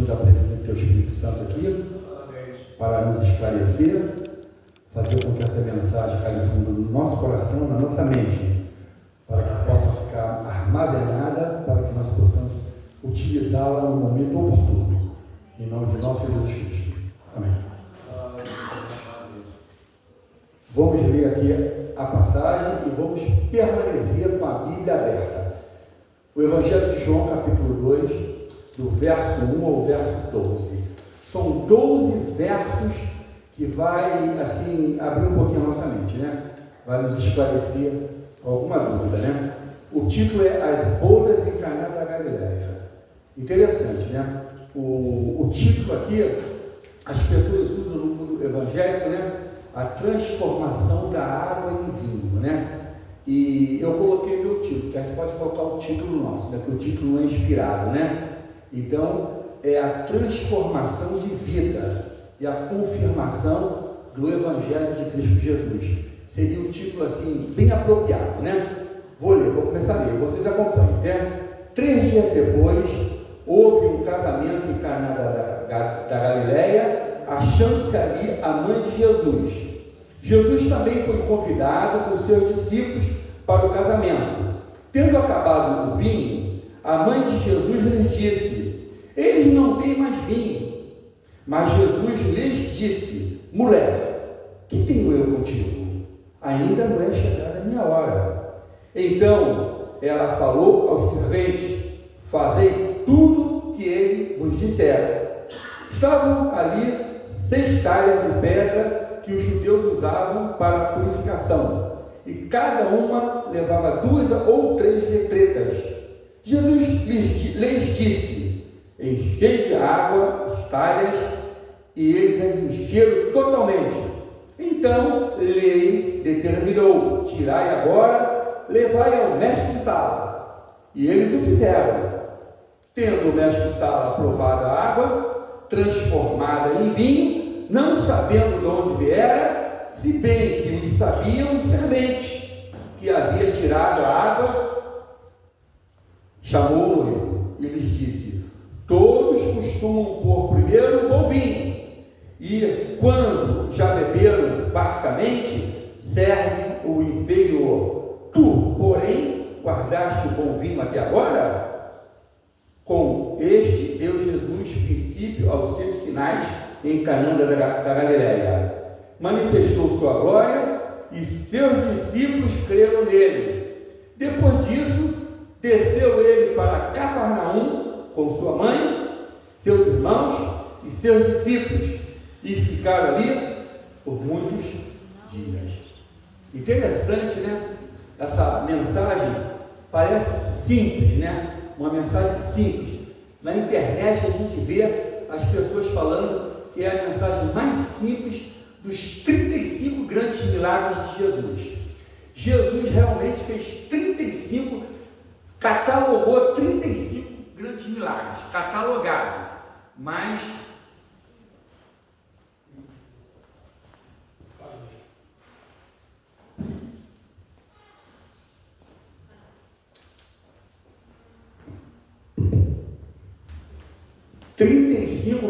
pedimos a presença do Teu Espírito Santo aqui, para nos esclarecer, fazer com que essa mensagem caia fundo no nosso coração, na nossa mente, para que possa ficar armazenada, para que nós possamos utilizá-la no momento oportuno. Em nome de nosso Jesus Cristo. Amém. Vamos ler aqui a passagem e vamos permanecer com a Bíblia aberta. O Evangelho de João, capítulo 2, do verso 1 ao verso 12. São 12 versos que vai, assim, abrir um pouquinho a nossa mente, né? Vai nos esclarecer alguma dúvida, né? O título é As Bodas em Caná da Galileia. Interessante, né? O título aqui, as pessoas usam no mundo evangélico, né? A transformação da água em vinho, né? E eu coloquei meu título, que a gente pode colocar o título nosso, né? Porque o título não é inspirado, né? Então, é a transformação de vida e a confirmação do Evangelho de Cristo Jesus. Seria um título assim, bem apropriado, né? Vou ler, vou começar a ler, vocês acompanhem, né? 3 dias depois, houve um casamento em Caná da Galileia, achando-se ali a mãe de Jesus. Jesus também foi convidado por seus discípulos para o casamento. Tendo acabado o vinho, a mãe de Jesus lhes disse: eles não têm mais vinho. Mas Jesus lhes disse: mulher, que tenho eu contigo? Ainda não é chegada a minha hora. Então ela falou aos serventes: fazei tudo que ele vos disser. Estavam ali 6 talhas de pedra que os judeus usavam para a purificação, e cada uma levava 2 ou 3 letretas. Jesus lhes disse: enchei de água as talhas, e eles as encheram totalmente. Então lhes determinou: tirai agora, levai ao mestre de sala. E eles o fizeram. Tendo o mestre de sala provado a água, transformada em vinho, não sabendo de onde viera, se bem que os sabiam os serventes, que havia tirado a água, chamou o noivo e lhes disse: todos costumam pôr primeiro o bom vinho, e quando já beberam fartamente, servem o inferior. Tu, porém, guardaste o bom vinho até agora? Com este deu Jesus princípio aos seus sinais em Caná da Galileia. Manifestou sua glória e seus discípulos creram nele. Depois disso, desceu ele para Cafarnaum com sua mãe, seus irmãos e seus discípulos, e ficaram ali por muitos dias. Interessante, né? Essa mensagem parece simples, né? Uma mensagem simples. Na internet a gente vê as pessoas falando que é a mensagem mais simples dos 35 grandes milagres de Jesus. Jesus realmente fez 35, catalogou 35 grandes milagres, catalogado, mas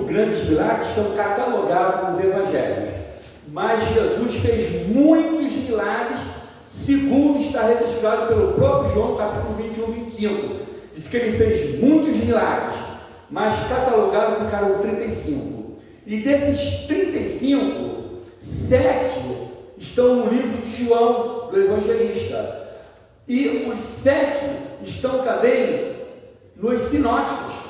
grandes milagres estão catalogados nos evangelhos, mas Jesus fez muitos milagres, segundo está registrado pelo próprio João, capítulo 21, 25. Diz que ele fez muitos milagres, mas catalogados ficaram 35. E desses 35, 7 estão no livro de João, do evangelista. E os 7 estão também nos sinóticos.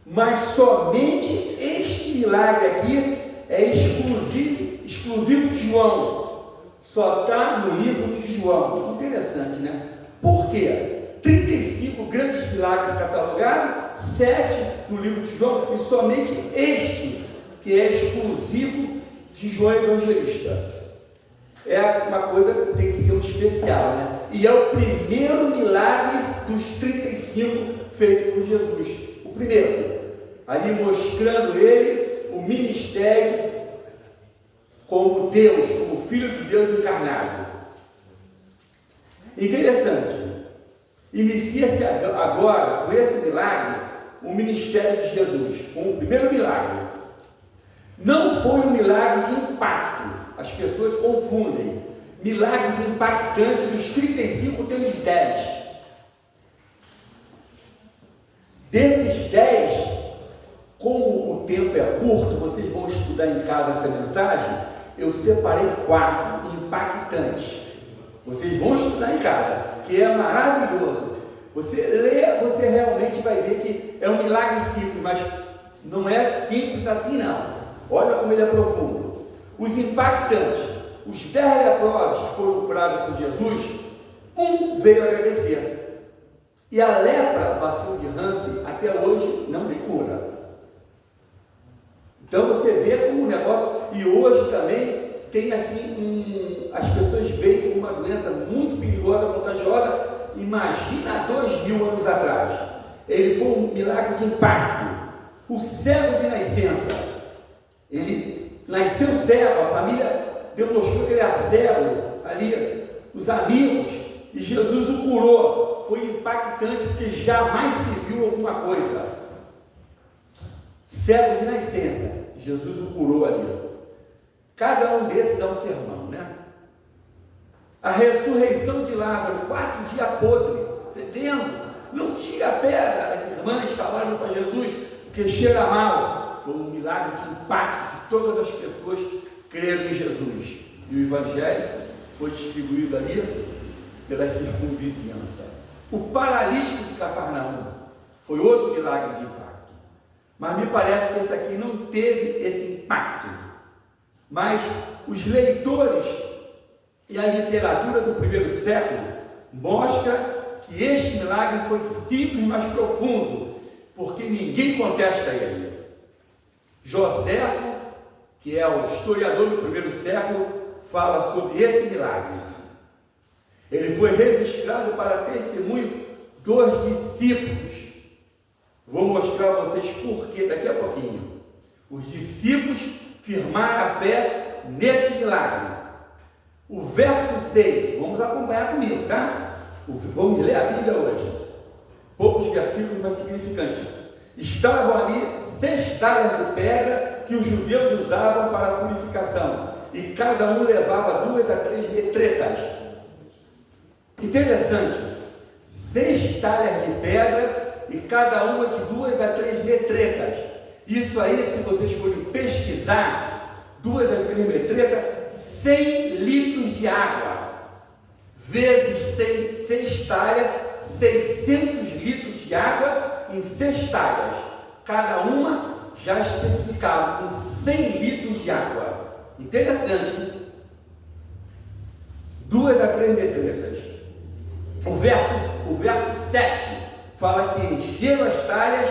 Mas somente este milagre aqui é exclusivo de João. Só está no livro de João. Interessante, né? Por quê? 35 grandes milagres catalogados, 7 no livro de João, e somente este, que é exclusivo de João Evangelista. É uma coisa que tem que ser um especial, né? E é o primeiro milagre dos 35 feito por Jesus. O primeiro, ali mostrando ele o ministério como Deus, como Filho de Deus encarnado. Interessante. Inicia-se agora, com esse milagre, o ministério de Jesus, com o primeiro milagre. Não foi um milagre de impacto, as pessoas confundem. Milagres impactantes, dos 35 tem os 10. Desses 10, como o tempo é curto, vocês vão estudar em casa essa mensagem, eu separei 4 impactantes. Vocês vão estudar em casa, que é maravilhoso. Você lê, você realmente vai ver que é um milagre simples, mas não é simples assim não. Olha como ele é profundo. Os impactantes, os 10 leprosos que foram curados por Jesus, um veio agradecer. E a lepra, bacilo de Hansen, até hoje não tem cura. Então você vê como o negócio, e hoje também tem assim, as pessoas veem como uma doença muito perigosa, contagiosa. Imagina há 2000 anos atrás. Ele foi um milagre de impacto. O cego de nascença, ele nasceu cego, a família demonstrou que ele era cego, ali, os amigos, e Jesus o curou. Foi impactante porque jamais se viu alguma coisa. Cego de nascença, Jesus o curou ali. Cada um desses dá um sermão, né? A ressurreição de Lázaro, 4 dias podre, fedendo, não tira a pedra. As irmãs falaram para Jesus, porque cheira mal. Foi um milagre de impacto, que todas as pessoas creram em Jesus. E o Evangelho foi distribuído ali pela circunvizinhança. O paralítico de Cafarnaum foi outro milagre de impacto. Mas me parece que esse aqui não teve esse impacto. Mas os leitores e a literatura do primeiro século mostra que este milagre foi simples, mas profundo, porque ninguém contesta ele. Joséfo, que é o historiador do primeiro século, fala sobre esse milagre. Ele foi registrado para testemunho dos discípulos. Vou mostrar a vocês por quê daqui a pouquinho. Os discípulos firmaram a fé nesse milagre. O verso 6, vamos acompanhar comigo, tá? Vamos ler a Bíblia hoje. Poucos versículos, mas significantes. Estavam ali 6 talhas de pedra que os judeus usavam para a purificação, e cada um levava 2 a 3 metretas. Interessante, 6 talhas de pedra e cada uma de 2 a 3 metretas. Isso aí, se vocês forem pesquisar, 2 a 3 metretas, 100 litros de água, vezes 6 talhas, 600 litros de água em 6 talhas, cada uma já especificada com 100 litros de água. Interessante, hein? 2 a 3 metretas. O verso 7 fala que encheram as talhas.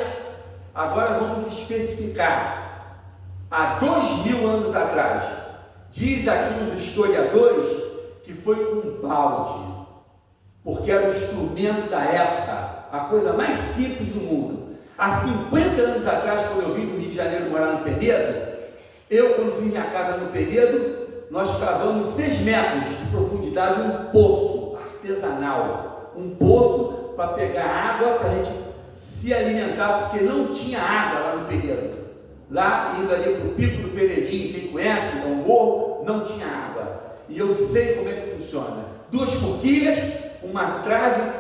Agora vamos especificar. Há 2000 anos atrás, diz aqui os historiadores que foi com um balde, porque era o instrumento da época, a coisa mais simples do mundo. Há 50 anos atrás, quando eu vim do Rio de Janeiro morar no Penedo, quando fiz minha casa no Penedo, nós cavamos 6 metros de profundidade um poço artesanal, um poço para pegar água para a gente se alimentar, porque não tinha água lá no Penedo. Lá, indo ali para o Pico do Penedinho, quem conhece, é um morro, não tinha água. E eu sei como é que funciona. 2 forquilhas, uma trave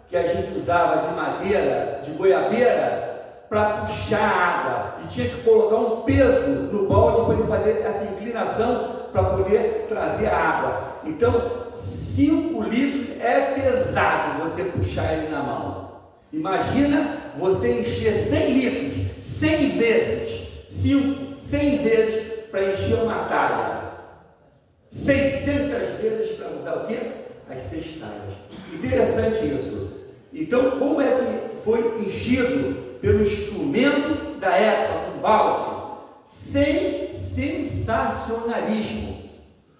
que a gente usava de madeira, de goiabeira, para puxar a água. E tinha que colocar um peso no balde para ele fazer essa inclinação para poder trazer a água. Então, 5 litros é pesado você puxar ele na mão. Imagina você encher 100 litros, 100 vezes, 100 vezes para encher uma talha. 600 vezes para usar o quê? As 6 talhas. Interessante isso. Então, como é que foi enchido pelo instrumento da época, um balde? Sem sensacionalismo.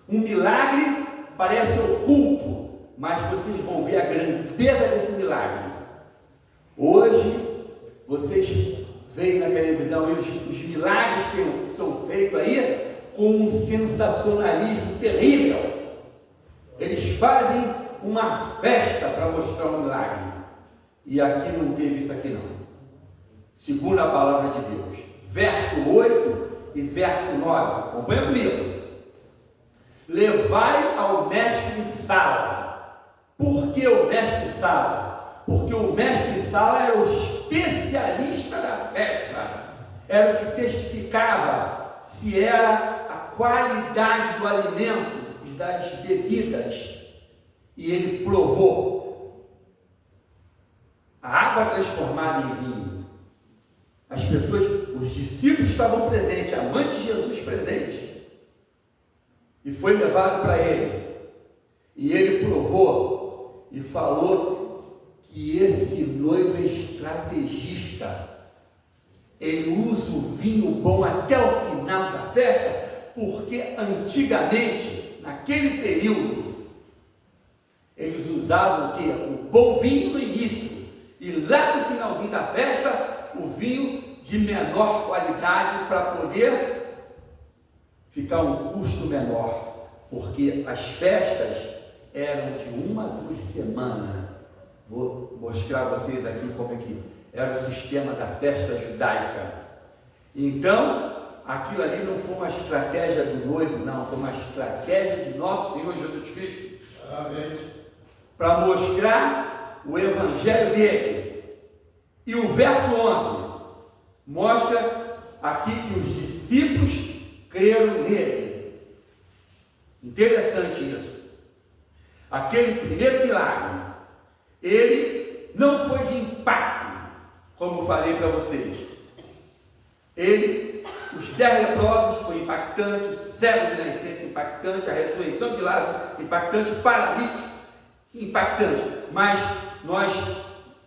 Um milagre parece oculto, mas vocês vão ver a grandeza desse milagre. Hoje, vocês veem na televisão os milagres que são feitos aí com um sensacionalismo terrível. Eles fazem uma festa para mostrar um milagre. E aqui não teve isso aqui não. segundo a palavra de Deus. Verso 8 e verso 9. Acompanha comigo. Levai ao mestre-sala. Por que o mestre-sala? Porque o mestre-sala era o especialista da festa. Era o que testificava se era a qualidade do alimento e das bebidas. E ele provou a água transformada em vinho. As pessoas, os discípulos estavam presentes, a mãe de Jesus presente. E foi levado para ele. E ele provou e falou que esse noivo é estrategista. Ele usa o vinho bom até o final da festa, porque antigamente, naquele período, eles usavam o quê? O bom vinho no início. E lá no finalzinho da festa, o vinho de menor qualidade para poder ficar um custo menor, porque as festas eram de 1 a 2 semanas. Vou mostrar a vocês aqui como é que era o sistema da festa judaica. Então, aquilo ali não foi uma estratégia do noivo, não, foi uma estratégia de nosso Senhor Jesus Cristo. Amém. Para mostrar o evangelho dele. E o verso 11 mostra aqui que os discípulos creram nele. Interessante isso. Aquele primeiro milagre, ele não foi de impacto, como eu falei para vocês. Os 10 leprosos foi impactante, o cego de nascença impactante, a ressurreição de Lázaro impactante, o paralítico impactante. Mas nós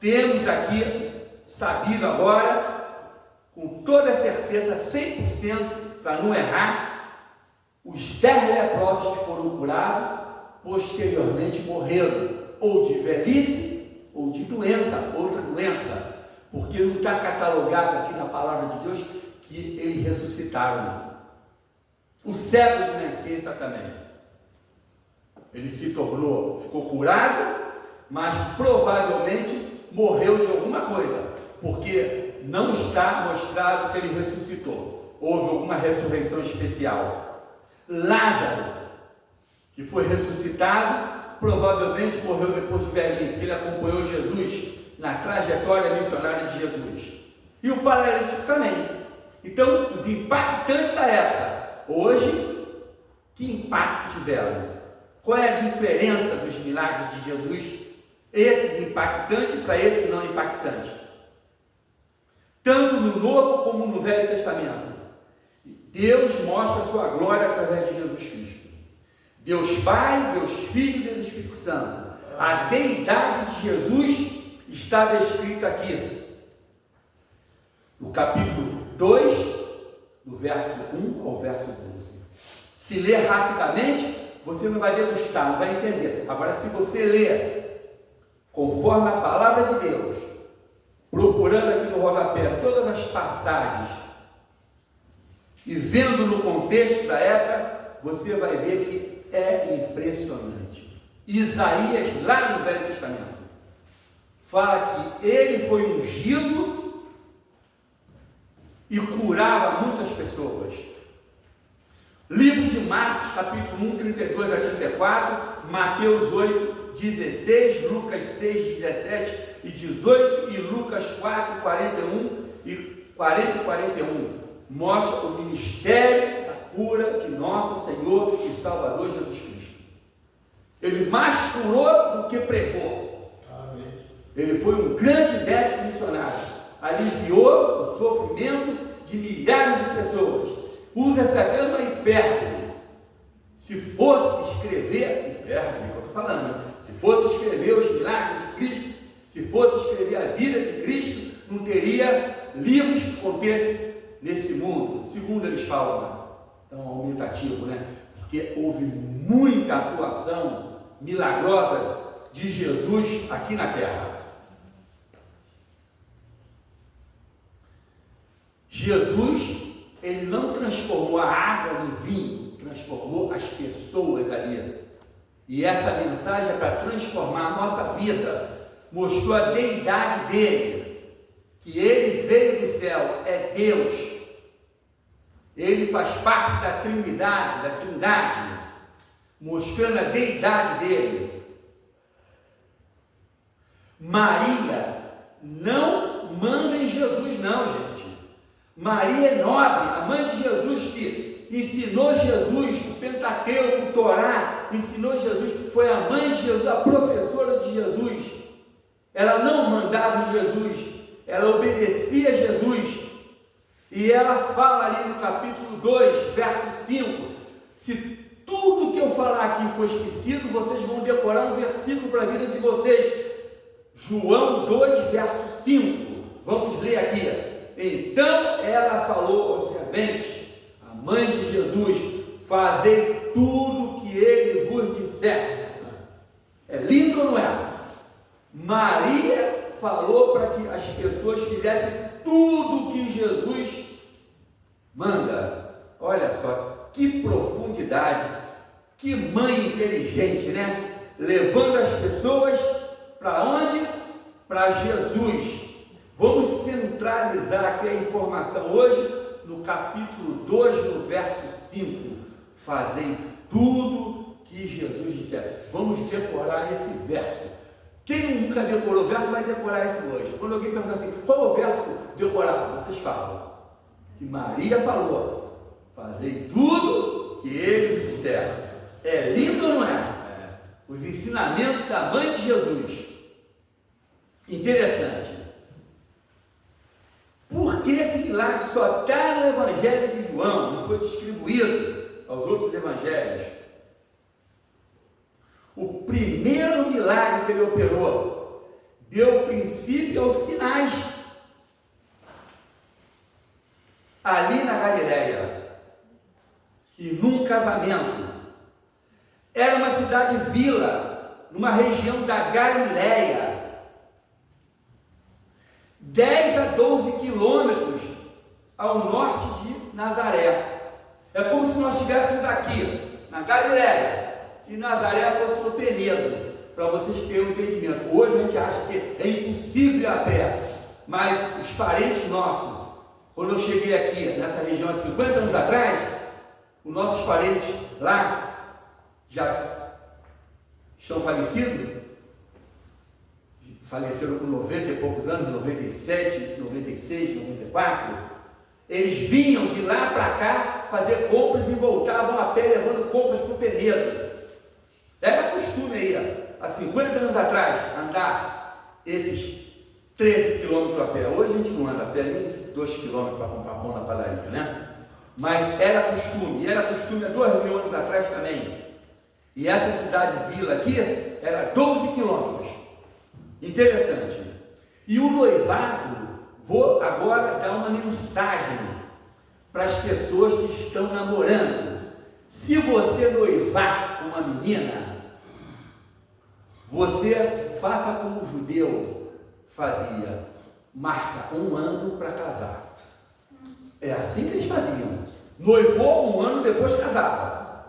temos aqui sabido agora, com toda certeza, 100%, para não errar, os 10 leprosos que foram curados, posteriormente morreram, ou de velhice, ou de doença, outra doença, porque não está catalogado aqui na palavra de Deus que eles ressuscitaram. O cego de nascença também, ele ficou curado, mas provavelmente morreu de alguma coisa, porque não está mostrado que ele ressuscitou. Houve alguma ressurreição especial. Lázaro, que foi ressuscitado, provavelmente morreu depois de velhinho, porque ele acompanhou Jesus na trajetória missionária de Jesus. E o paralítico também. Então, os impactantes da época, hoje, que impacto tiveram? Qual é a diferença dos milagres de Jesus? Esses impactantes para esse não impactante. Tanto no Novo como no Velho Testamento. Deus mostra a sua glória através de Jesus Cristo. Deus Pai, Deus Filho e Deus Espírito Santo. A deidade de Jesus está descrita aqui. No capítulo 2, do verso 1 ao verso 12. Se ler rapidamente, você não vai degustar, não vai entender. Agora, se você ler conforme a palavra de Deus, procurando aqui no rodapé todas as passagens e vendo no contexto da época, você vai ver que é impressionante. Isaías, lá no Velho Testamento, fala que ele foi ungido e curava muitas pessoas. Livro de Marcos, capítulo 1, 32 a 34, Mateus 8, 16, Lucas 6, 17 e 18 e Lucas 4, 41 e 40 e 41. Mostra o ministério da cura de nosso Senhor e Salvador Jesus Cristo. Ele mais curou do que pregou. Amém. Ele foi um grande médico missionário. Aliviou o sofrimento de milhares de pessoas. Usa essa mesma hipérbole. Se fosse escrever, hipérbole que eu estou falando, se fosse escrever os milagres de Cristo, se fosse escrever a vida de Cristo, não teria livros que contessem nesse mundo, segundo eles falam lá. Então, aumentativo, né? Porque houve muita atuação milagrosa de Jesus aqui na terra. Jesus, ele não transformou a água em vinho, transformou as pessoas ali. E essa mensagem é para transformar a nossa vida. Mostrou a deidade dele, que ele veio do céu, é Deus. Ele faz parte da Trindade, mostrando a deidade dele. Maria não manda em Jesus, não, gente. Maria é nobre, a mãe de Jesus, que ensinou Jesus o Pentateuco, o Torá, ensinou Jesus, foi a mãe de Jesus, a professora de Jesus. Ela não mandava em Jesus, ela obedecia a Jesus. E ela fala ali no capítulo 2, verso 5, se tudo que eu falar aqui for esquecido, vocês vão decorar um versículo para a vida de vocês. João 2, verso 5, vamos ler aqui. Então ela falou aos serventes, a mãe de Jesus, fazei tudo que ele vos disser. É lindo ou não é? Maria falou para que as pessoas fizessem tudo que Jesus manda. Olha só, que profundidade, que mãe inteligente, né? Levando as pessoas para onde? Para Jesus. Vamos centralizar aqui a informação hoje no capítulo 2, no verso 5. Fazei tudo que Jesus disser. Vamos decorar esse verso. Quem nunca decorou o verso vai decorar esse hoje. Quando alguém pergunta assim, qual é o verso decorado? Vocês falam que Maria falou, fazei tudo que ele disser. É lindo ou não é? Os ensinamentos da mãe de Jesus. Interessante. Por que esse milagre só está no Evangelho de João, não foi distribuído aos outros evangelhos? O primeiro milagre que ele operou deu princípio aos sinais ali na Galileia e num casamento. Era uma cidade-vila numa região da Galileia, 10 a 12 quilômetros ao norte de Nazaré. É como se nós estivéssemos aqui na Galileia e Nazaré fosse no Penedo, para vocês terem um entendimento. Hoje a gente acha que é impossível ir a pé, mas os parentes nossos, quando eu cheguei aqui nessa região há 50 anos atrás, os nossos parentes lá já estão falecidos, faleceram com 90 e poucos anos, 97, 96, 94, eles vinham de lá para cá fazer compras e voltavam a pé levando compras para o Penedo. Era costume aí, há 50 anos atrás, andar esses 13 quilômetros a pé. Hoje a gente não anda a pé nem 2 quilômetros para comprar pão na padaria, né? Mas era costume, e era costume há 2.000 anos atrás também. E essa cidade-vila aqui era 12 quilômetros. Interessante. E o noivado, vou agora dar uma mensagem para as pessoas que estão namorando. Se você noivar uma menina, você faça como o judeu fazia, marca 1 ano para casar. É assim que eles faziam. Noivou 1 ano, depois casava.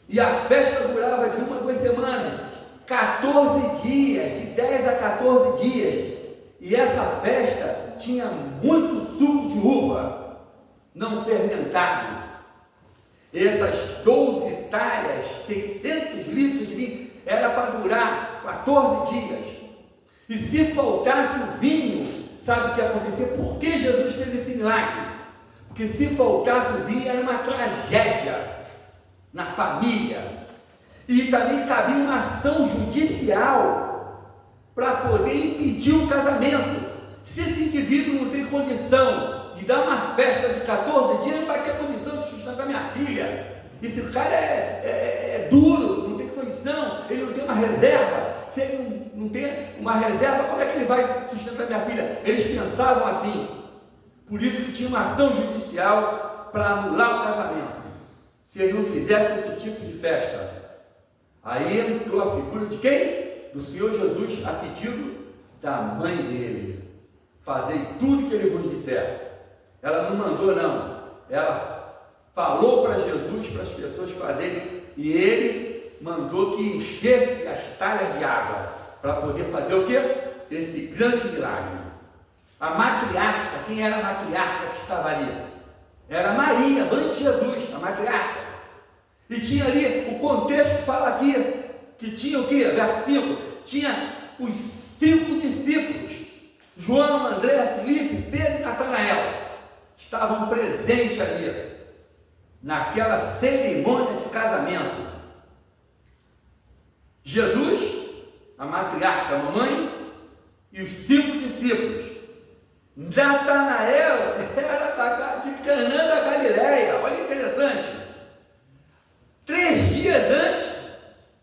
E a festa durava de 1 a 2 semanas, 14 dias, de 10 a 14 dias. E essa festa tinha muito suco de uva, não fermentado. Essas 12 talhas, 600 litros de vinho, era para durar 14 dias. E se faltasse o vinho, sabe o que ia acontecer? Por que Jesus fez esse milagre? Porque se faltasse o vinho, era uma tragédia na família. E também cabia uma ação judicial para poder impedir o casamento. Se esse indivíduo não tem condição de dar uma festa de 14 dias, ele vai ter condição de sustentar minha filha. Esse cara é duro, não tem condição, ele não tem uma reserva. Se ele não tem uma reserva, como é que ele vai sustentar minha filha? Eles pensavam assim. Por isso que tinha uma ação judicial para anular o casamento. Se ele não fizesse esse tipo de festa. Aí entrou a figura de quem? Do Senhor Jesus, a pedido da mãe dele. Fazei tudo que ele vos disser. Ela não mandou, não. Ela falou para Jesus, para as pessoas fazerem, e ele mandou que enchesse as talhas de água, para poder fazer o quê? Esse grande milagre. A matriarca, quem era a matriarca que estava ali? Era Maria, mãe de Jesus, a matriarca. E tinha ali, o contexto fala aqui, que tinha o quê? Verso 5, tinha os 5 discípulos, João, André, Filipe, Pedro e Natanael, estavam presentes ali, naquela cerimônia de casamento. Jesus, a matriarca, a mamãe, e os 5 discípulos. Natanael era de Canaã da Galileia, olha que interessante. 3 dias antes,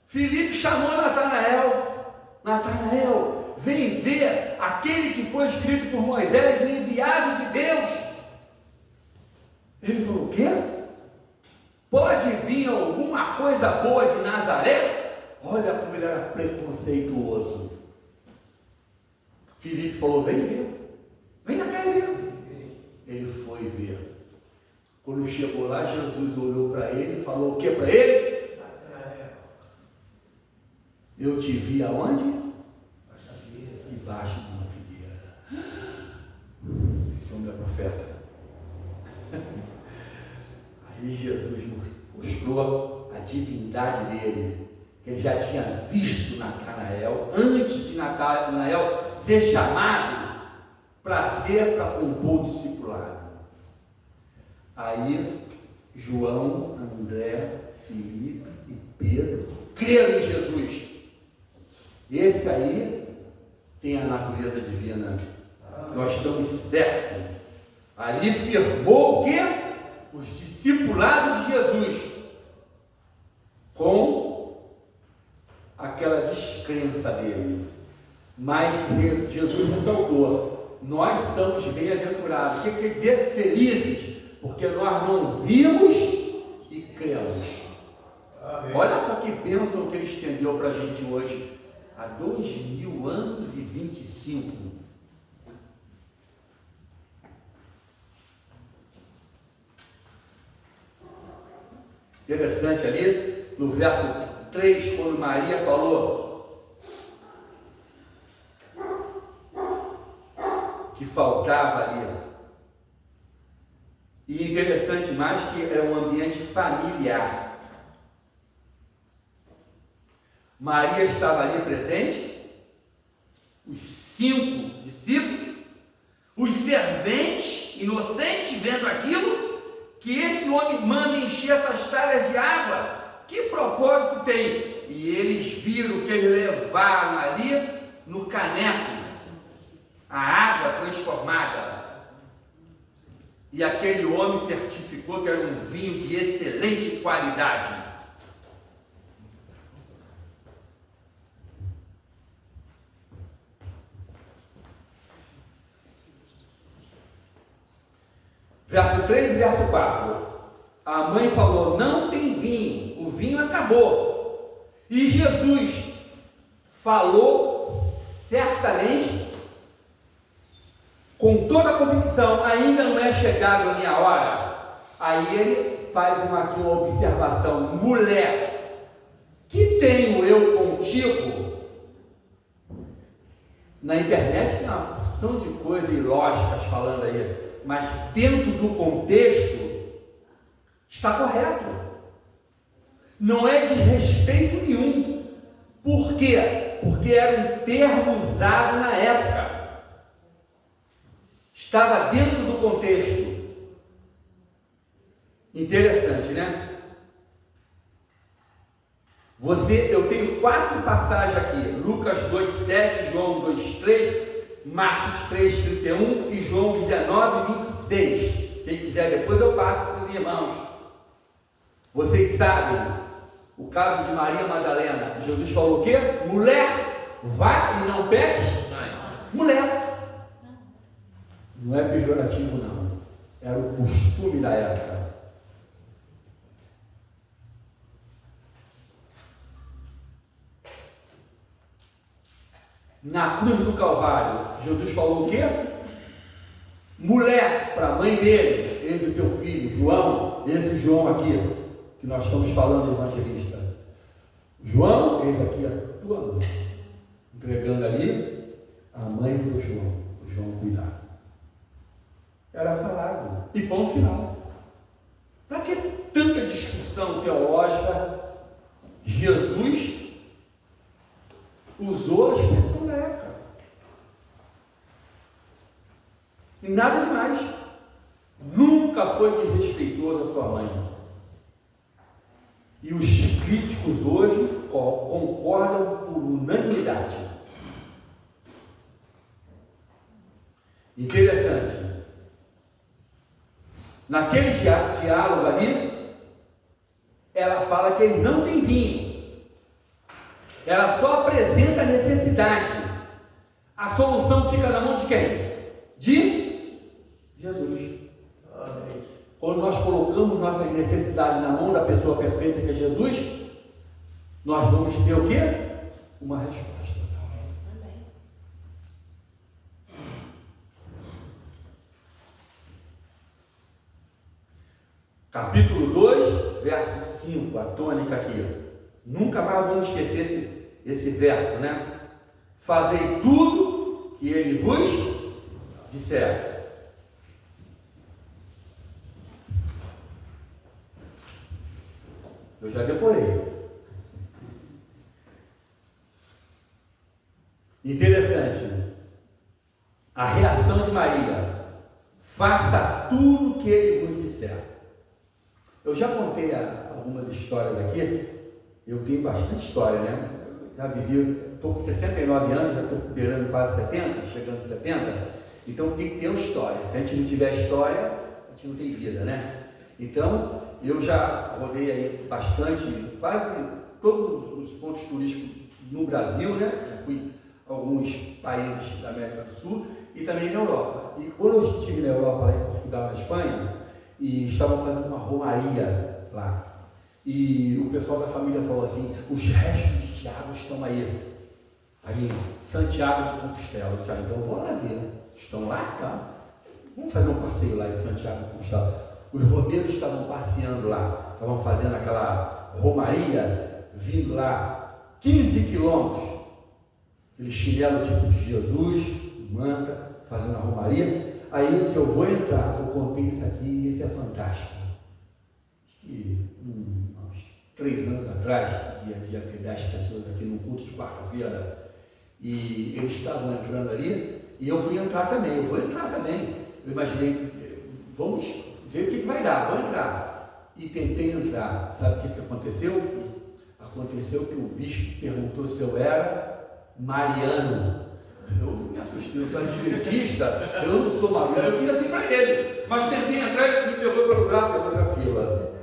Filipe chamou Natanael. Natanael, vem ver aquele que foi escrito por Moisés, o enviado de Deus. Ele falou, o quê? Pode vir alguma coisa boa de Nazaré? Olha como ele era preconceituoso. Filipe falou, vem ver. Venha cá e ver. Ele foi ver. Quando chegou lá, Jesus olhou para ele e falou o que para ele? Eu te vi aonde? Debaixo de uma figueira. Esse homem é profeta. Aí Jesus mostrou a divindade dele. Ele já tinha visto Natanael, antes de Natanael ser chamado para compor o discipulado. Aí João, André, Filipe e Pedro creram em Jesus. Esse aí tem a natureza divina. Nós estamos certos. Ali firmou o quê? Os discipulados de Jesus com aquela descrença dele. Mas Jesus ressaltou: nós somos bem-aventurados. O que quer dizer? Felizes, porque nós não vimos e cremos. Amém. Olha só que bênção que ele estendeu para a gente hoje, há 2000 anos e 25. Interessante ali, no verso 3, quando Maria falou que faltava ali. E interessante mais que é um ambiente familiar. Maria estava ali presente, os 5 discípulos, os serventes inocentes vendo aquilo, que esse homem manda encher essas talhas de água. Que propósito tem? E eles viram que eles levaram ali no caneco a água transformada. E aquele homem certificou que era um vinho de excelente qualidade. Verso 3 e verso 4. A mãe falou: não tem vinho, o vinho acabou. E Jesus falou certamente, com toda a convicção: ainda não é chegada a minha hora. Aí ele faz aqui uma observação: mulher, que tenho eu contigo? Na internet tem uma porção de coisas ilógicas falando aí, mas dentro do contexto está correto. Não é desrespeito nenhum. Por quê? Porque era um termo usado na época. Estava dentro do contexto. Interessante, né? Eu tenho 4 passagens aqui: Lucas 2:7, João 2:3, Marcos 3:31 e João 19:26. Quem quiser depois eu passo para os irmãos. Vocês sabem o caso de Maria Madalena. Jesus falou o quê? Mulher, vai e não peques. Mulher. Não é pejorativo não. Era o costume da época. Na cruz do Calvário, Jesus falou o quê? Mulher, para a mãe dele: eis o teu filho, João. Esse João aqui, que nós estamos falando, evangelista. João, eis aqui a tua mãe. Entregando ali a mãe para o João cuidar. Era falado. E ponto final. Para que tanta discussão teológica? Jesus usou a expressão da época. E nada demais. Nunca foi desrespeitoso a sua mãe. E os críticos hoje concordam por unanimidade. Interessante. Naquele diálogo ali, ela fala que ele não tem vinho. Ela só apresenta a necessidade. A solução fica na mão de quem? De Jesus. Quando nós colocamos nossa necessidade na mão da pessoa perfeita que é Jesus, nós vamos ter o quê? Uma resposta. Capítulo 2, verso 5, a tônica aqui. Nunca mais vamos esquecer esse verso, né? Fazei tudo que ele vos disser. Eu já decorei. Interessante. A reação de Maria. Faça tudo que ele vos disser. Eu já contei algumas histórias aqui. Eu tenho bastante história, né? Já vivi, estou com 69 anos, já estou beirando quase 70, chegando a 70. Então tem que ter uma história. Se a gente não tiver história, a gente não tem vida, né? Então, eu já rodei aí bastante, quase todos os pontos turísticos no Brasil, né? Fui a alguns países da América do Sul e também na Europa. E quando eu estive na Europa, lá em Portugal, na Espanha, e estavam fazendo uma romaria lá. E o pessoal da família falou assim: os restos de Tiago estão aí. Aí, Santiago de Compostela. Eu disse: então eu vou lá ver. Estão lá? Tá. Vamos fazer um passeio lá em Santiago de Compostela. Os romeiros estavam passeando lá, estavam fazendo aquela romaria, vindo lá 15 quilômetros, aquele chinelo tipo de Jesus, manta, fazendo a romaria. Aí eu disse: eu vou entrar, eu contei isso aqui, isso é fantástico. Acho que uns 3 anos atrás, ia ter 10 pessoas aqui num culto de quarta-feira, e eles estavam entrando ali, e eu fui entrar também, eu vou entrar também. Eu imaginei, vamos ver o que vai dar, vou entrar. E tentei entrar. Sabe o que aconteceu? Aconteceu que o bispo perguntou se eu era mariano. Eu me assustei, eu sou adventista, eu não sou mariano. Eu fiz assim para ele, mas tentei entrar e me pegou pelo braço e outra fila.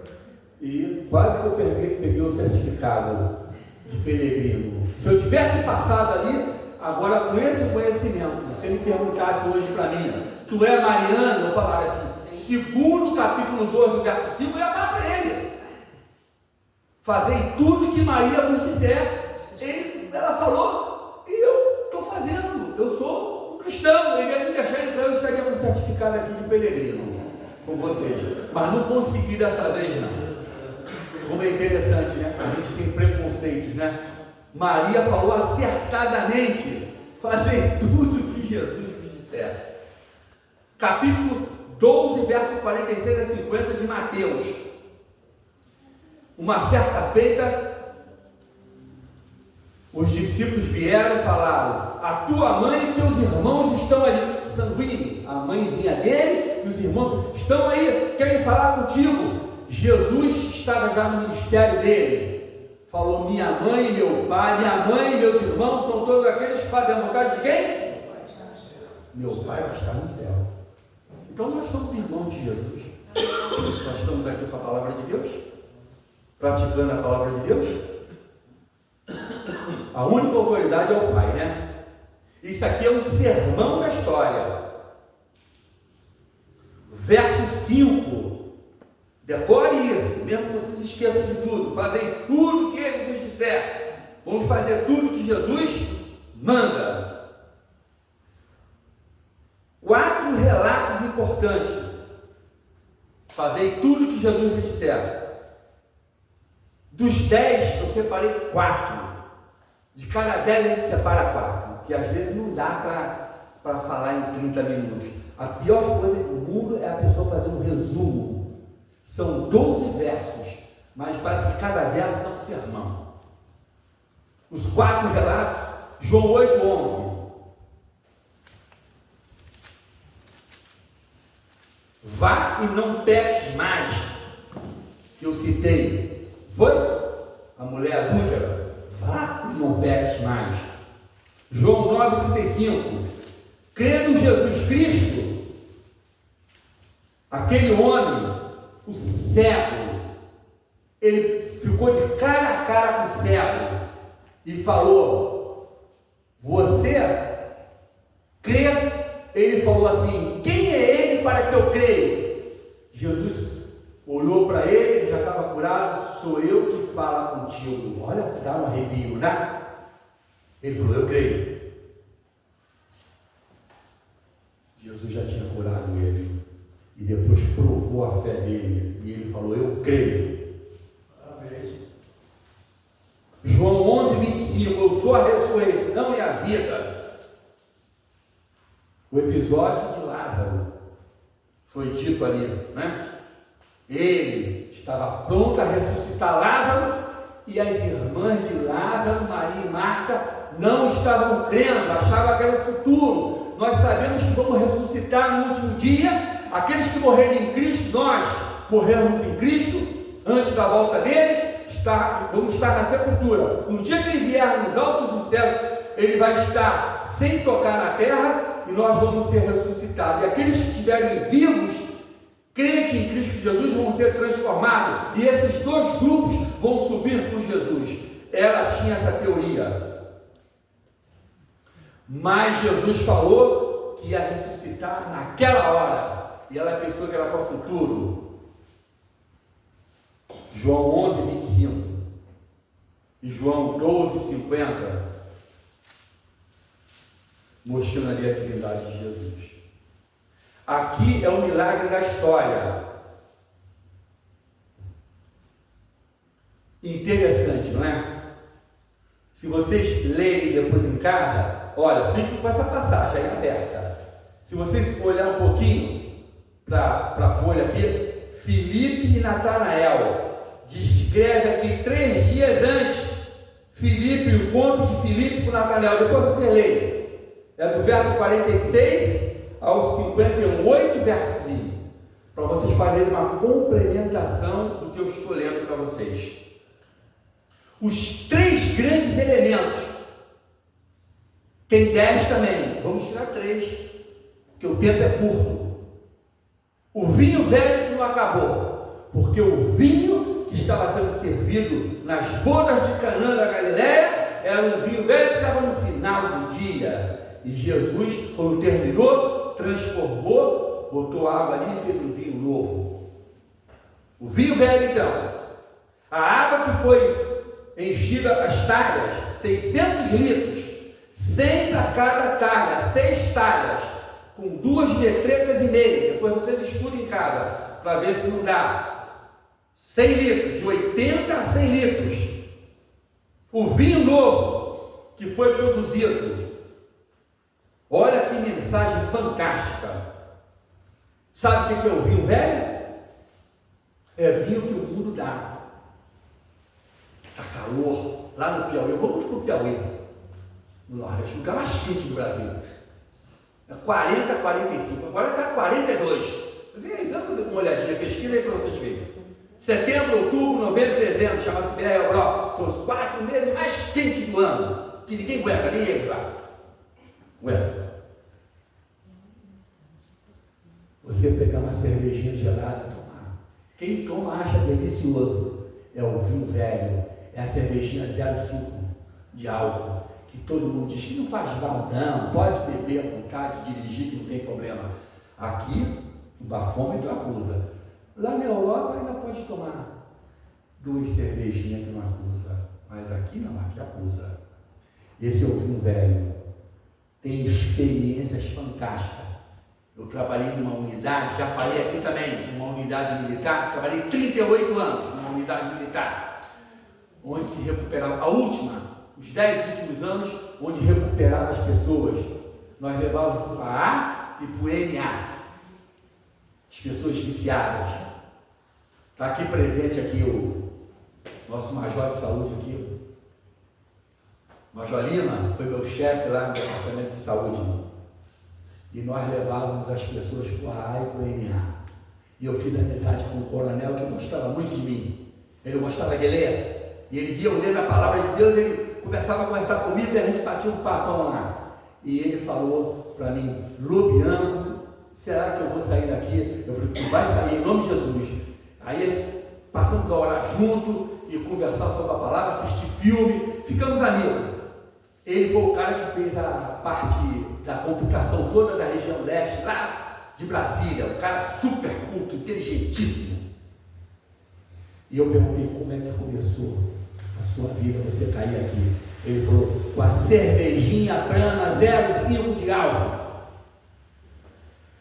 E quase que eu peguei o certificado de peregrino. Se eu tivesse passado ali, agora com esse conhecimento, se ele me perguntasse hoje para mim: tu é mariano? Eu falaria assim, segundo o capítulo 2 do verso 5, eu ia falar para ele: fazei tudo que Maria vos disser. Ela falou, e eu estou fazendo. Eu sou um cristão. Ele ia me deixar entrar, eu estaria com um certificado aqui de peregrino com vocês. Mas não consegui dessa vez, não. Como é interessante, né? A gente tem preconceitos, né? Maria falou acertadamente: fazei tudo que Jesus vos disser. Capítulo 12, verso 46 a 50 de Mateus. Uma certa feita, os discípulos vieram e falaram: a tua mãe e teus irmãos estão ali. Sanguíneo, a mãezinha dele e os irmãos estão aí, querem falar contigo. Jesus estava já no ministério dele. Falou: minha mãe e meu pai, minha mãe e meus irmãos são todos aqueles que fazem a vontade de quem? Meu pai que está no céu. Então nós somos irmãos de Jesus. Nós estamos aqui com a palavra de Deus, praticando a palavra de Deus. A única autoridade é o Pai, né? Isso aqui é um sermão da história. Verso 5. Decore isso, mesmo que vocês esqueçam de tudo. Fazem tudo que ele vos disser. Vamos fazer tudo que Jesus manda. 4 relatos importantes. Fazei tudo que Jesus vos disser. Dos 10, eu separei 4. De cada 10 a gente separa 4. Que às vezes não dá para falar em 30 minutos. A pior coisa do mundo é a pessoa fazer um resumo. São 12 versos, mas parece que cada verso dá um sermão. Os 4 relatos, João 8:11. Vá e não peques mais, que eu citei. Foi? A mulher adúltera. Vá e não peques mais. João 9:35. Crendo em Jesus Cristo, aquele homem, o cego, ele ficou de cara a cara com o cego e falou: você crê? Ele falou assim: quem é ele para que eu creia? Jesus olhou para ele, ele já estava curado. Sou eu que falo contigo. Olha, dá um arrepio, né? Ele falou: eu creio. Jesus já tinha curado ele e depois provou a fé dele e ele falou: eu creio. Amém. João 11:25. Eu sou a ressurreição e a vida. O episódio de Lázaro foi dito ali, né? Ele estava pronto a ressuscitar Lázaro e as irmãs de Lázaro, Maria e Marta, não estavam crendo, achavam que era o futuro. Nós sabemos que vamos ressuscitar no último dia. Aqueles que morrerem em Cristo, nós morremos em Cristo antes da volta dele, vamos estar na sepultura. No dia que ele vier nos altos do céu, ele vai estar sem tocar na terra e nós vamos ser ressuscitados. E aqueles que estiverem vivos, crentes em Cristo Jesus, vão ser transformados. E esses 2 grupos vão subir com Jesus. Ela tinha essa teoria. Mas Jesus falou que ia ressuscitar naquela hora. E ela pensou que era para o futuro. João 11:25 e João 12:50, mostrando ali a divindade de Jesus. Aqui é o milagre da história. Interessante, não é? Se vocês lerem depois em casa, olha, fiquem com essa passagem aí aberta. Se vocês olharem um pouquinho para a folha aqui, Filipe e Natanael descreve aqui 3 dias antes, Filipe, o encontro de Filipe com Natanael. Depois você lê, é do verso 46 ao 51, 8 versos, para vocês fazerem uma complementação do que eu estou lendo para vocês. Os 3 grandes elementos, tem 10 também, vamos tirar 3, porque o tempo é curto. O vinho velho que não acabou, porque o vinho que estava sendo servido nas bodas de Canaã da Galileia era um vinho velho que estava no final do dia. E Jesus, quando terminou, transformou, botou água ali e fez um vinho novo. O vinho velho, então, a água que foi enchida as talhas, 600 litros, 100 para cada talha, 6 talhas, com 2 metretas e meia. Depois vocês estudem em casa, para ver se não dá 100 litros, de 80 a 100 litros. O vinho novo que foi produzido. Olha que mensagem fantástica. Sabe o que é o vinho velho? É vinho que o mundo dá. Está calor, lá no Piauí. Eu vou muito para o Piauí, no Nordeste, o lugar mais quente do Brasil. É 40, 45, agora está 42. Vem aí, dá uma olhadinha, pesquisa aí para vocês verem. Setembro, outubro, novembro, dezembro, chama-se Piré-Euró. São os 4 meses mais quentes do ano, que ninguém aguenta, nem ele lá. Aguenta. Você pegar uma cervejinha gelada e tomar. Quem toma acha delicioso. É o vinho velho, é a cervejinha 0,5 de álcool, que todo mundo diz que não faz mal, não, pode beber à vontade, dirigir, que não tem problema. Aqui, o bafômetro acusa. Lá na Europa ainda pode tomar 2 cervejinhas que não acusa, mas aqui não, aqui acusa. Esse é o vinho velho. Tem experiências fantásticas. Eu trabalhei numa unidade, já falei aqui também, numa unidade militar, trabalhei 38 anos numa unidade militar, onde se recuperava, a última, os 10 últimos anos, onde recuperava as pessoas. nós levávamos para A e para o NA. As pessoas viciadas. Está aqui presente aqui o nosso major de saúde aqui. Major Lima foi meu chefe lá no departamento de saúde. E nós levávamos as pessoas para o A e para o NA. E eu fiz amizade com um coronel que gostava muito de mim. Ele gostava de ler. E ele via eu lendo a palavra de Deus, ele começava a conversar comigo e a gente batia um papão lá. E ele falou para mim, Lobiano, será que eu vou sair daqui? Eu falei, tu vai sair em nome de Jesus. Aí passamos a orar junto e conversar sobre a palavra, assistir filme, ficamos amigos. Ele foi o cara que fez a parte da computação toda da região leste, lá de Brasília, um cara super culto, inteligentíssimo. E eu perguntei, como é que começou a sua vida, você cair aqui? Ele falou, com a cervejinha Brahma 0,5 de álcool.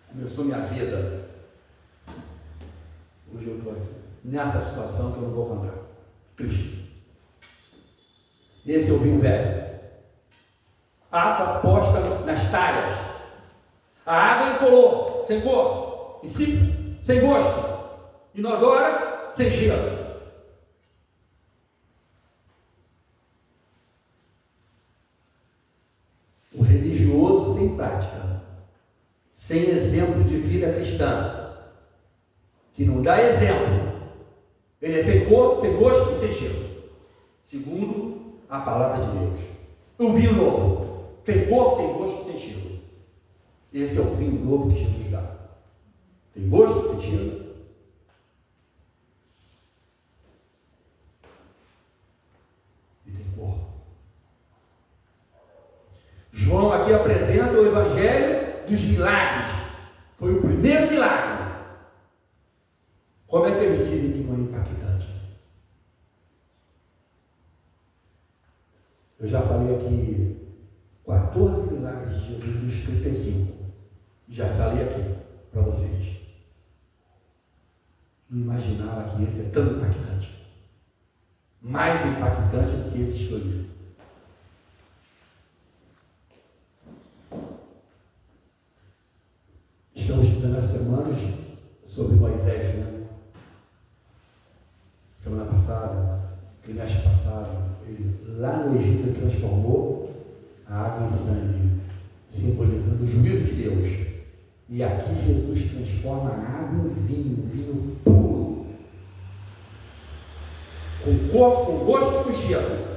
Começou minha vida. Hoje eu estou aqui, nessa situação que eu não vou contar. Triste. Esse é o vinho velho. Água posta nas talhas. A água incolor, sem cor, insípido, sem gosto. Inodora, sem cheiro. O religioso sem prática, sem exemplo de vida cristã, que não dá exemplo. Ele é sem cor, sem gosto e sem cheiro. Segundo a palavra de Deus. O vinho novo. Tem cor, tem gosto, tem cheiro. Esse é o vinho novo que Jesus dá. Tem gosto, tem cheiro. E tem cor. João aqui apresenta o Evangelho dos milagres. Foi o primeiro milagre. Como é que eles dizem que não é impactante? Eu já falei aqui 14 milagres de Jesus dos 35. Já falei aqui para vocês. Não imaginava que esse é tão impactante. Mais impactante do que esse escolhido. Estamos estudando as semanas sobre Moisés, né? Semana passada, trimestre passado, ele lá no Egito ele transformou a água em sangue, simbolizando o juízo de Deus. E aqui Jesus transforma a água em vinho, vinho puro, com cor, com gosto e com cheiro,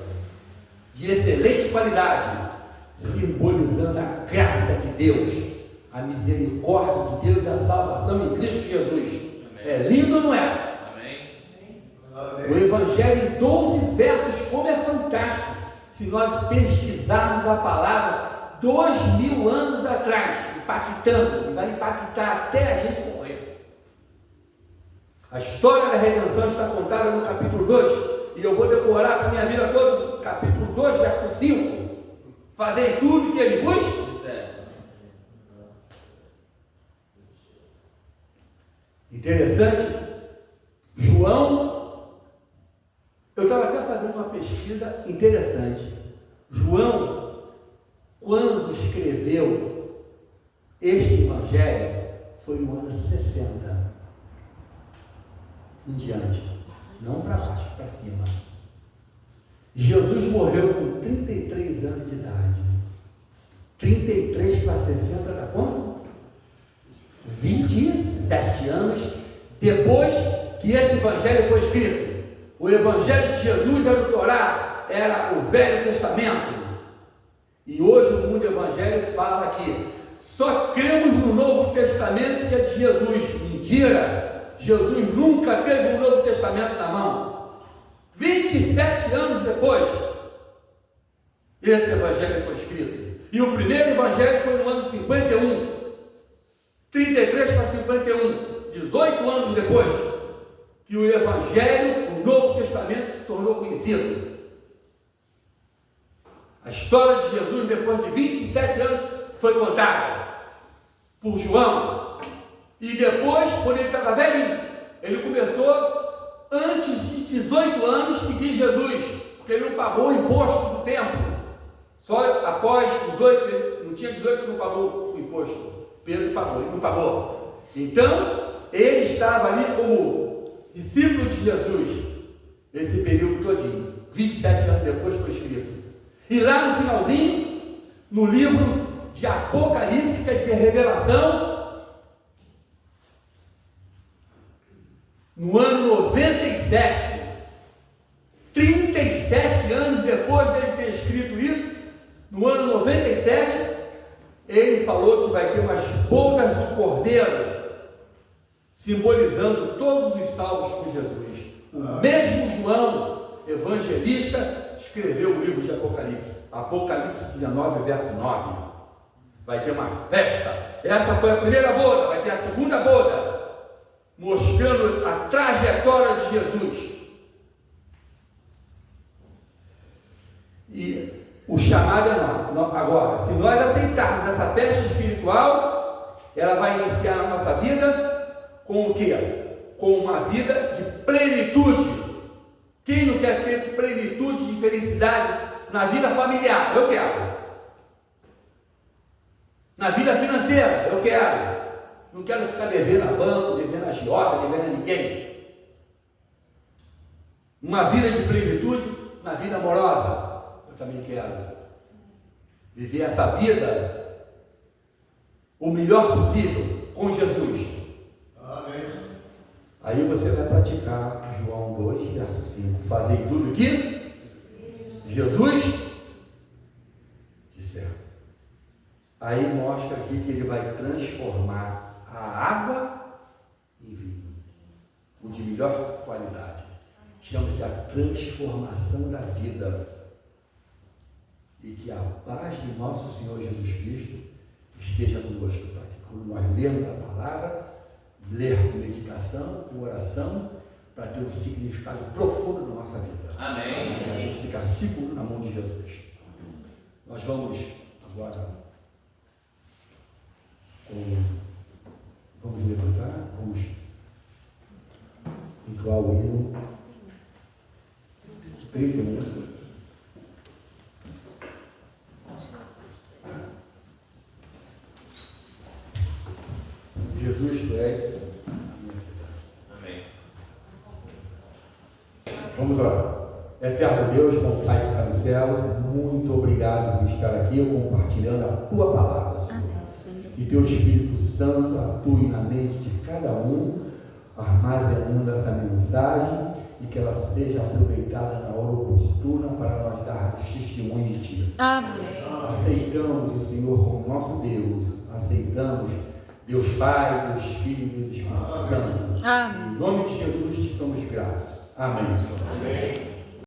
de excelente qualidade, simbolizando a graça de Deus, a misericórdia de Deus e a salvação em Cristo Jesus. Amém. É lindo ou não é? Amém. O Evangelho em 12 versos, como é fantástico. Se nós pesquisarmos a palavra 2000 anos atrás, impactando, e vai impactar até a gente morrer. A história da redenção está contada no capítulo 2, e eu vou decorar para a minha vida toda, capítulo 2, verso 5. Fazei tudo que ele vos disser. Interessante, João, eu estava até fazendo uma pesquisa interessante. João, quando escreveu este evangelho, foi no ano 60 em diante, não para baixo, para cima. Jesus morreu com 33 anos de idade. 33 para 60 dá quanto? 27 anos depois que esse evangelho foi escrito. O evangelho de Jesus era o Torá, era o Velho Testamento. E hoje o mundo evangélico fala que só cremos no Novo Testamento que é de Jesus. Mentira! Jesus nunca teve um Novo Testamento na mão. 27 anos depois, esse evangelho foi escrito. E o primeiro evangelho foi no ano 51. 33 para 51, 18 anos depois, que o Evangelho, o Novo Testamento, se tornou conhecido. A história de Jesus, depois de 27 anos, foi contada por João. E depois, quando ele estava velhinho, ele começou, antes de 18 anos, seguir Jesus, porque ele não pagou o imposto do templo. Só após 18, ele não tinha 18 que não pagou o imposto. Pedro pagou, ele não pagou. Então, ele estava ali como discípulo de Jesus, esse período todinho. 27 anos depois foi escrito. E lá no finalzinho, no livro de Apocalipse, quer dizer, Revelação, no ano 97, 37 anos depois dele ter escrito isso, no ano 97, ele falou que vai ter umas bodas do Cordeiro, simbolizando todos os salvos por Jesus. O mesmo João, evangelista, escreveu o livro de Apocalipse, Apocalipse 19, verso 9. Vai ter uma festa. Essa foi a primeira boda, vai ter a segunda boda, mostrando a trajetória de Jesus. E o chamado é agora, se nós aceitarmos essa festa espiritual, ela vai iniciar a nossa vida com o quê? Com uma vida de plenitude. Quem não quer ter plenitude de felicidade na vida familiar? Eu quero. Na vida financeira? Eu quero. Não quero ficar devendo a banco, devendo a agiota, devendo a ninguém. Uma vida de plenitude na vida amorosa? Eu também quero. Viver essa vida o melhor possível com Jesus. Amém. Aí você vai praticar João 2, verso 5. Fazei tudo que Jesus disser. Aí mostra aqui que ele vai transformar a água em vinho, o de melhor qualidade. Chama-se a transformação da vida. E que a paz de nosso Senhor Jesus Cristo esteja conosco, para que quando nós lermos a palavra, ler com meditação, com oração, para ter um significado profundo na nossa vida. Amém. Para a gente ficar seguro na mão de Jesus. Nós vamos agora vamos levantar, vamos entoar o hino 31. Jesus, tu és a minha vida. Amém. Vamos orar. Eterno Deus, bom Pai que está nos céus, muito obrigado por estar aqui compartilhando a tua palavra, Senhor. E teu Espírito Santo atue na mente de cada um, armazenando essa mensagem e que ela seja aproveitada na hora oportuna para nós darmos testemunho de Ti. Amém. Aceitamos o Senhor como nosso Deus, aceitamos Deus Pai, Deus Filho e Deus Espírito Santo. Amém. Em nome de Jesus te somos gratos. Amém. Amém.